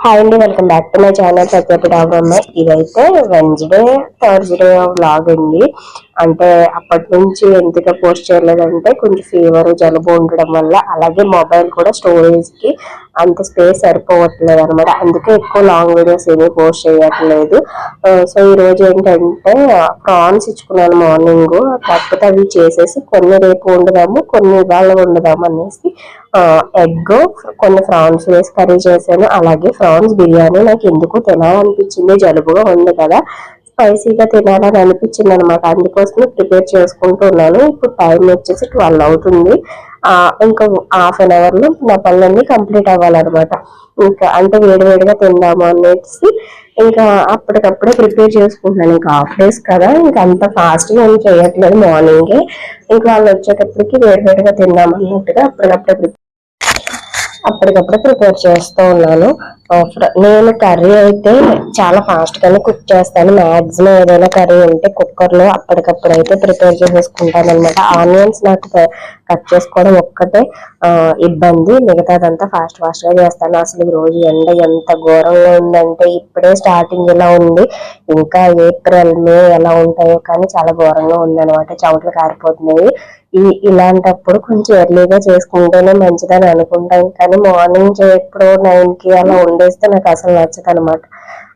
Hi అండి, welcome back to my channel సత్యపు డాబమ్మ. ఇదైతే వెన్స్డే థర్స్డే వ్లాగ్ అండి. అంటే అప్పటి నుంచి ఎందుకు పోస్ట్ చేయలేదంటే కొంచెం ఫీవర్ జలుబు ఉండడం వల్ల, అలాగే మొబైల్ కూడా స్టోరేజ్ కి అంత స్పేస్ సరిపోవట్లేదు అనమాట. అందుకే ఎక్కువ లాంగ్ వీడియోస్ ఏమీ పోస్ట్ చేయట్లేదు. సో ఈ రోజు ఏంటంటే ప్రాన్స్ ఇచ్చుకున్నాను మార్నింగ్. కాకపోతే అవి చేసేసి కొన్ని రేపు వండుదాము, కొన్ని ఇవాళ వండుదాము అనేసి ఎగ్ కొన్ని ఫ్రాన్స్ వేసి కర్రీ చేశాను. అలాగే ఫ్రాన్స్ బిర్యానీ నాకు ఎందుకు తినాలనిపించింది, జలుబుగా ఉంది కదా, స్పైసీగా తినాలని అనిపించింది అనమాట. అందుకోసమే ప్రిపేర్ చేసుకుంటున్నాను. ఇప్పుడు టైం వచ్చేసి 12 అవుతుంది. ఇంకా హాఫ్ అన్ అవర్ లో నా పనులన్నీ కంప్లీట్ అవ్వాలన్నమాట. ఇంకా అంటే వేడివేడిగా తిందాము అనేసి ఇంకా అప్పటికప్పుడే ప్రిపేర్ చేసుకుంటున్నాను. ఇంకా హాఫ్ డేస్ కదా, ఇంకా అంత ఫాస్ట్ గా ఏం చేయట్లేదు. మార్నింగే ఇంకా వాళ్ళు వచ్చేటప్పటికి వేడివేడిగా తిందాం అన్నట్టుగా అప్పటికప్పుడు ప్రిపేర్ చేస్తూ ఉన్నాను. నేను కర్రీ అయితే చాలా ఫాస్ట్ గానే కుక్ చేస్తాను. మాక్సిమం ఏదైనా కర్రీ ఉంటే కుక్కర్ లో అప్పటికప్పుడు అయితే ప్రిపేర్ చేసేసుకుంటాను అనమాట. ఆనియన్స్ నాకు కట్ చేసుకోవడం ఒక్కటే ఇబ్బంది, మిగతాదంతా ఫాస్ట్ గా చేస్తాను. అసలు ఈ రోజు ఎండ ఎంత ఘోరంగా ఉందంటే, ఇప్పుడే స్టార్టింగ్ ఇలా ఉంది, ఇంకా ఏప్రిల్ మే ఎలా ఉంటాయో కానీ చాలా ఘోరంగా ఉంది అనమాట. చెమటలు కారిపోతున్నాయి. ఇలాంటప్పుడు కొంచెం ఎర్లీగా చేసుకుంటేనే మంచిదని అనుకుంటాం, కానీ మార్నింగ్ ఎప్పుడో 9కి అలా వండేస్తే నాకు అసలు నచ్చదు అనమాట.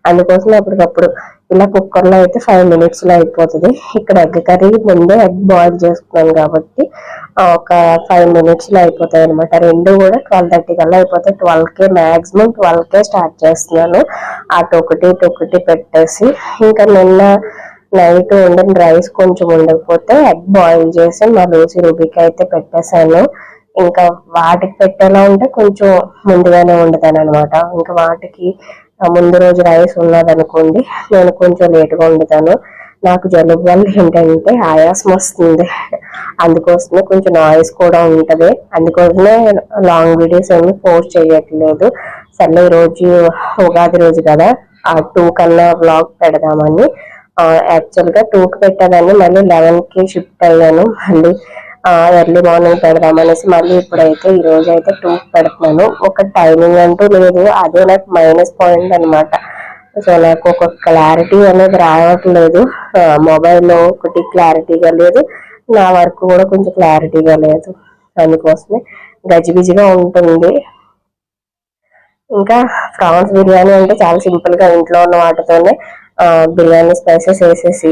అందుకోసం అప్పటికప్పుడు ఇలా కుక్కర్ లో అయితే 5 minutes లో అయిపోతుంది. ఇక్కడ ఎగ్ కర్రీ ముందే ఎగ్ బాయిల్ చేసుకున్నాను కాబట్టి ఒక 5 minutes లో అయిపోతాయి అనమాట. రెండు కూడా 12:30 కల్లా అయిపోతాయి. 12కే మాక్సిమం 12కే స్టార్ట్ చేస్తున్నాను. అటు ఒకటి పెట్టేసి ఇంకా నిన్న నైట్ వండిన రైస్ కొంచెం ఉండకపోతే ఎగ్ బాయిల్ చేసి మా దోశ రుబికి అయితే పెట్టేశాను. ఇంకా వాటికి పెట్టేలా ఉంటే కొంచెం ముందుగానే వండుతాను అనమాట. ఇంకా వాటికి ముందు రోజు రైస్ ఉన్నదనుకోండి, నేను కొంచెం లేటుగా వండుతాను. నాకు జలుబు వల్ల ఏంటంటే ఆయాసం వస్తుంది, అందుకోసమే కొంచెం నాయిస్ కూడా ఉంటది. అందుకోసమే లాంగ్ వీడియోస్ ఏమి పోస్ట్ చేయట్లేదు. సరే ఈ రోజు ఉగాది రోజు కదా, 2 కన్నా బ్లాగ్ పెడదామని యాక్చువల్ గా 2కి పెట్టేదాన్ని, మళ్ళీ 11కి షిఫ్ట్ అయ్యాను. మళ్ళీ ఎర్లీ మార్నింగ్ పెడదామనేసి మళ్ళీ ఇప్పుడైతే ఈ రోజు అయితే 2కి పెడుతున్నాను. ఒక టైమింగ్ అంటూ లేదు, అదే నాకు మైనస్ పాయింట్ అనమాట. సో నాకు ఒక క్లారిటీ అనేది రావట్లేదు. మొబైల్లో ఒకటి క్లారిటీగా లేదు, నా వర్క్ కూడా కొంచెం క్లారిటీగా లేదు. అందుకోసమే గజిబిజిగా ఉంటుంది. ఇంకా ప్రాన్స్ బిర్యానీ అంటే చాలా సింపుల్ గా ఇంట్లో ఉన్న వాటితోనే బిర్యానీ స్పైసెస్ వేసేసి,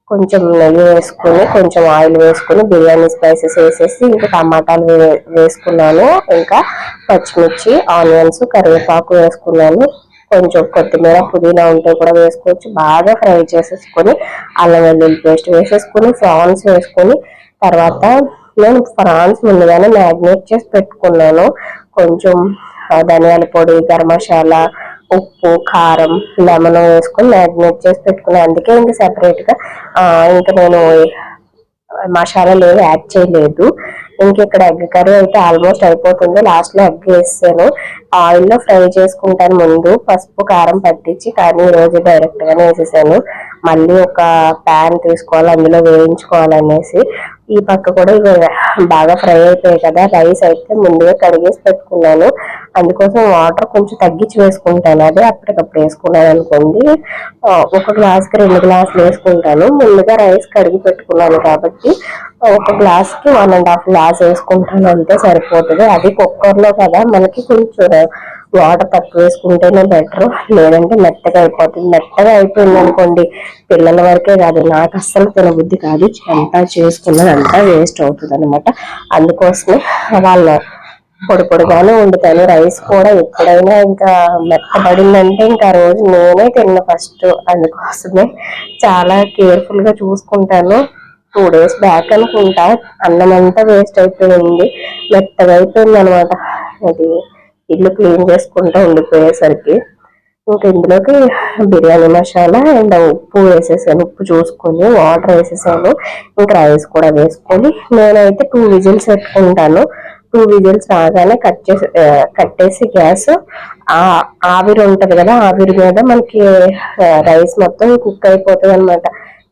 కొంచెం నెయ్యి వేసుకుని, కొంచెం ఆయిల్ వేసుకుని, బిర్యానీ స్పైసెస్ వేసేసి, ఇంకా టమాటాలు వేసుకున్నాను, ఇంకా పచ్చిమిర్చి, ఆనియన్స్, కరివేపాకు వేసుకున్నాను. కొంచెం కొత్తిమీర, పుదీనా ఉంటే కూడా వేసుకోవచ్చు. బాగా ఫ్రై చేసేసుకొని అల్లం వెల్లుల్లి పేస్ట్ వేసేసుకుని ప్రాన్స్ వేసుకొని, తర్వాత నేను ప్రాన్స్ ముందుగానే మ్యారినేట్ చేసి పెట్టుకున్నాను. కొంచెం ధనియాల పొడి, గరం మసాలా, ఉప్పు, కారం, లెమన్ వేసుకొని మ్యారినేట్ చేసి పెట్టుకున్నాను. అందుకే ఇంకా సెపరేట్ గా ఇంకా నేను మసాలాలు ఏవి యాడ్ చేయలేదు. ఇంక ఇక్కడ ఎగ్ కర్రీ అయితే ఆల్మోస్ట్ అయిపోతుంది. లాస్ట్ లో ఎగ్ వేసాను. ఆయిల్ లో ఫ్రై చేసుకుంటాను ముందు, పసుపు కారం పట్టించి, కానీ ఈ రోజు డైరెక్ట్ గానే వేసేసాను. మళ్ళీ ఒక ప్యాన్ తీసుకోవాలి, అందులో వేయించుకోవాలనేసి. ఈ పక్క కూడా ఇవి బాగా ఫ్రై అయిపోయాయి కదా, రైస్ అయితే ముందుగా కడిగేసి పెట్టుకున్నాను. అందుకోసం వాటర్ కొంచెం తగ్గించి వేసుకుంటాను. అదే అప్పటికప్పుడు వేసుకున్నాను అనుకోండి, 1 గ్లాస్కి 2 గ్లాసులు వేసుకుంటాను. ముందుగా రైస్ కడిగి పెట్టుకున్నాను కాబట్టి 1 గ్లాస్కి 1.5 గ్లాస్ వేసుకుంటాను, అంతే సరిపోతుంది. అది కుక్కర్ లో కదా, మనకి కొంచెం వాటర్ తక్కువ వేసుకుంటేనే బెటర్, లేదంటే మెత్తగా అయిపోతుంది. మెత్తగా అయిపోయింది అనుకోండి, పిల్లల వరకే కాదు నాకు అస్సలు తినబుద్ధి కాదు. అంతా చేసుకున్నది అంతా వేస్ట్ అవుతుంది అనమాట. అందుకోసమే వాళ్ళ పొడిగానే వండుతాను. రైస్ కూడా ఎప్పుడైనా ఇంకా మెత్తబడిందంటే ఇంకా ఆ రోజు నేనే తిన్న ఫస్ట్. అందుకోసమే చాలా కేర్ఫుల్ గా చూసుకుంటాను. 2 days బ్యాక్ అనుకుంటా అన్నం అంతా వేస్ట్ అయిపోయింది, మెత్తగా అయిపోయింది అనమాట. అది ఇల్లు క్లీన్ చేసుకుంటూ ఉండిపోయేసరికి ఇంకా ఇందులోకి బిర్యానీ మసాలా అండ్ ఉప్పు వేసేసాను. ఉప్పు చూసుకొని వాటర్ వేసేసాను. ఇంకా రైస్ కూడా వేసుకొని నేనైతే 2 విజిల్స్ పెట్టుకుంటాను. 2 విజిల్స్ రాగానే కట్టేసి గ్యాస్, ఆవిరి ఉంటది కదా, ఆవిరి మీద మనకి రైస్ మొత్తం కుక్ అయిపోతుంది అనమాట.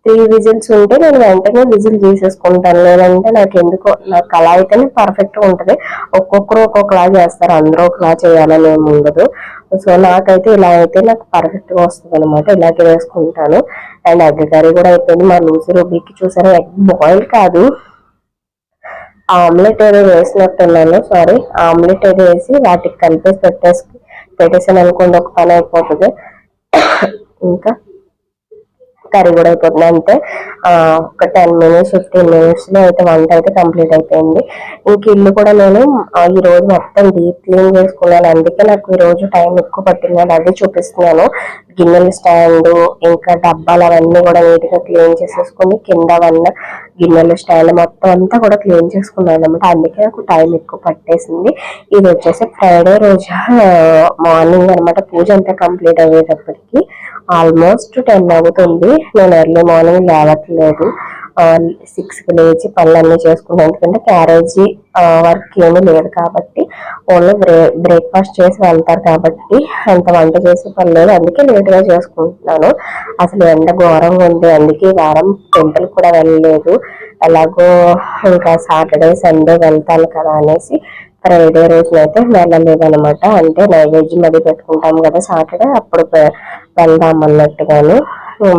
3 విజిల్స్ ఉంటే నేను వెంటనే విజిల్ తీసేసుకుంటాను. లేదంటే నాకు ఎందుకో నాకు అలా అయితేనే పర్ఫెక్ట్ గా ఉంటది. ఒక్కొక్కరు ఒక్కొక్కలా చేస్తారు, అందరూ ఒకలా చేయాలని ఏమి ఉండదు. సో నాకైతే ఇలా అయితే నాకు పర్ఫెక్ట్ గా వస్తుంది అనమాట. ఇలాగే వేసుకుంటాను. అండ్ ఎగ్ కర్రీ కూడా అయిపోయింది. మా లూసి రుబ్బికి చూసారా, ఎగ్ బాయిల్ కాదు, ఆమ్లెట్ ఏదో వేసినట్టున్నాను. సారీ, ఆమ్లెట్ ఏదో వేసి వాటికి కలిపేసి పెట్టేసాను అనుకోండి, ఒక పని అయిపోతుంది. ఇంకా కర్రీ కూడా అయిపోతుంది. అంతే ఒక 10 minutes 15 minutes లో అయితే వంట అయితే కంప్లీట్ అయిపోయింది. ఇంక ఇల్లు కూడా నేను ఈ రోజు మొత్తం డీప్ క్లీన్ చేసుకున్నాను. అందుకే నాకు ఈ రోజు టైం ఎక్కువ పట్టింది. అది చూపిస్తున్నాను. గిన్నెల స్టాండ్ ఇంకా డబ్బాలు అవన్నీ కూడా నీట్ గా క్లీన్ చేసేసుకుని కింద వన్న గిన్నెల స్టాండ్ మొత్తం అంతా కూడా క్లీన్ చేసుకున్నాను అనమాట. అందుకే నాకు టైం ఎక్కువ పట్టేసింది. ఇది వచ్చేసి ఫ్రైడే రోజు మార్నింగ్ అనమాట. పూజ అంతా కంప్లీట్ అయ్యేటప్పటికి ఆల్మోస్ట్ 10 అవుతుంది. నేను ఎర్లీ మార్నింగ్ లేవట్లేదు. 6కి లేచి పనులన్నీ చేసుకున్నాను. ఎందుకంటే క్యారేజీ వర్క్ ఏమీ లేదు కాబట్టి ఓన్లీ బ్రేక్ఫాస్ట్ చేసి వెళ్తారు కాబట్టి అంత వంట చేసే పని లేదు. అందుకే లేట్ గా చేసుకుంటున్నాను. అసలు ఎండ ఘోరంగా ఉంది. అందుకే ఈ వారం టెంపుల్ కూడా వెళ్ళలేదు. ఎలాగో ఇంకా సాటర్డే సండే వెళ్తాను కదా అనేసి ఫ్రైడే రోజునైతే వెళ్ళలేదు అనమాట. అంటే నైవేద్యం అది పెట్టుకుంటాం కదా సాటర్డే, అప్పుడు వెళ్దాం అన్నట్టుగాను.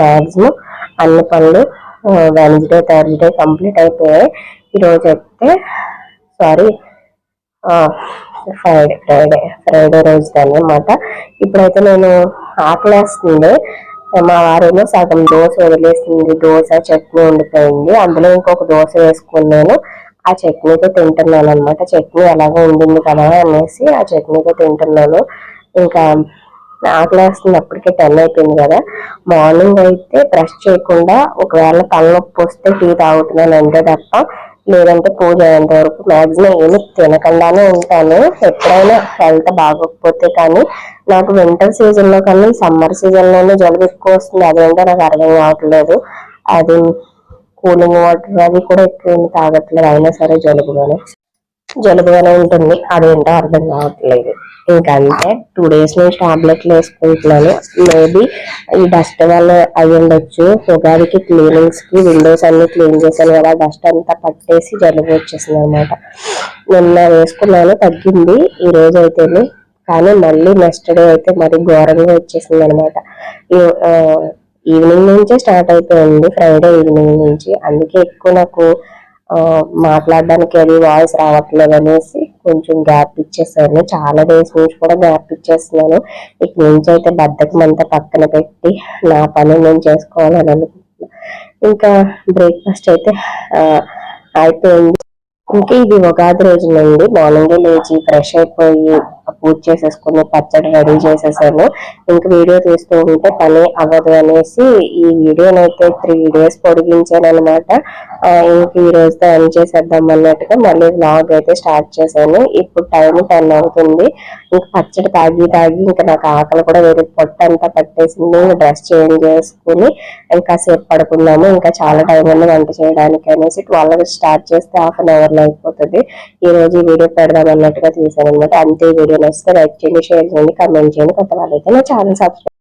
మాక్సిమం అన్ని పనులు వెన్స్డే థర్స్డే కంప్లీట్ అయిపోయాయి. ఈరోజు అయితే సారీ ఫ్రైడే రోజు అనమాట. ఇప్పుడైతే నేను ఆకలేస్తుంది. మా వారేమో సగం దోశ వదిలేసింది. దోశ చట్నీ ఉండిపోయింది. అందులో ఇంకొక దోశ వేసుకుని నేను ఆ చట్నీతో తింటున్నాను అనమాట. చట్నీ ఎలాగో ఉండింది కదా అనేసి ఆ చట్నీతో తింటున్నాను. ఇంకా ఆకలేస్తుంది. అప్పటికే 10 అయిపోయింది కదా. మార్నింగ్ అయితే బ్రష్ చేయకుండా ఒకవేళ తలనొప్పి వస్తే టీ తాగుతున్నాను అంతే తప్ప, లేదంటే పూజ అయ్యేంత వరకు మాక్సిమం ఏమి తినకుండానే ఉంటాను. ఎప్పుడైనా హెల్త్ బాగోకపోతే కానీ. నాకు వింటర్ సీజన్ లో కన్నా సమ్మర్ సీజన్ లోనే జలుబు ఎక్కువ వస్తుంది. అదేంటో నాకు అర్థం కావట్లేదు. అది కూలింగ్ వాటర్ అది కూడా ఎక్కువ తాగట్లేదు, అయినా సరే జలుబుగానే ఉంటుంది. అదేంటో అర్థం కావట్లేదు. ఇంకంతే 2 days నుంచి టాబ్లెట్లు వేసుకుంటున్నాను. మేబీ ఈ డస్ట్ వల్ల అయి ఉండొచ్చు. ఉగాదికి క్లీనింగ్స్ కి విండోస్ అన్ని క్లీన్ చేశాను కదా, డస్ట్ అంతా పట్టేసి జలుబు వచ్చేసింది అనమాట. నిన్న వేసుకున్నాను, తగ్గింది ఈ రోజు అయితే. కానీ మళ్ళీ నెక్స్ట్ డే అయితే మరి ఘోరంగా వచ్చేసింది అనమాట. ఈవినింగ్ నుంచే స్టార్ట్ అయిపోయింది, ఫ్రైడే ఈవినింగ్ నుంచి. అందుకే ఎక్కువ నాకు మాట్లాడడానికి అది వాయిస్ రావట్లేదు అనేసి కొంచెం గ్యాప్ ఇచ్చేసాను. చాలా డేస్ నుంచి కూడా గ్యాప్ ఇచ్చేస్తున్నాను. ఇక నుంచి అయితే బద్దకం అంతా పక్కన పెట్టి నా పని నేను చేసుకోవాలని అనుకుంటున్నాను. ఇంకా బ్రేక్ఫాస్ట్ అయితే అయిపోయింది. ఇంకా ఇది ఉగాది రోజు నుండి మార్నింగ్ లేచి ఫ్రెష్ అయిపోయి పూజ చేసేసుకుని పచ్చడి రెడీ చేసేసాను. ఇంకా వీడియో తీస్తూ ఉంటే పని అవ్వదు అనేసి ఈ వీడియోనైతే 3 days పొడిగించాను అనమాట. ఇంక ఈ రోజుతో ఎండ్ చేసేద్దాం అన్నట్టుగా మళ్ళీ వ్లాగ్ అయితే స్టార్ట్ చేశాను. ఇప్పుడు టైం 10 అవుతుంది. ఇంకా పచ్చడి తాగి ఇంకా నాకు ఆకలి కూడా వేరే పొట్టంతా పట్టేసింది. డ్రెస్ చేంజ్ చేసుకుని ఇంకా సేపు పడుకున్నాము. ఇంకా చాలా టైం ఉంది వంట చేయడానికి అనేసి 12 స్టార్ట్ చేస్తే 1/2 hour అయిపోతుంది. ఈ రోజు ఈ వీడియో పెడదాం అన్నట్టుగా తీసాను అనమాట. అంతే. వీడియో నచ్చితే లైక్ చేయండి, షేర్ చేయండి, కామెంట్ చేయండి. కొత్త వాళ్ళైతే నా ఛానల్ సబ్స్క్రైబ్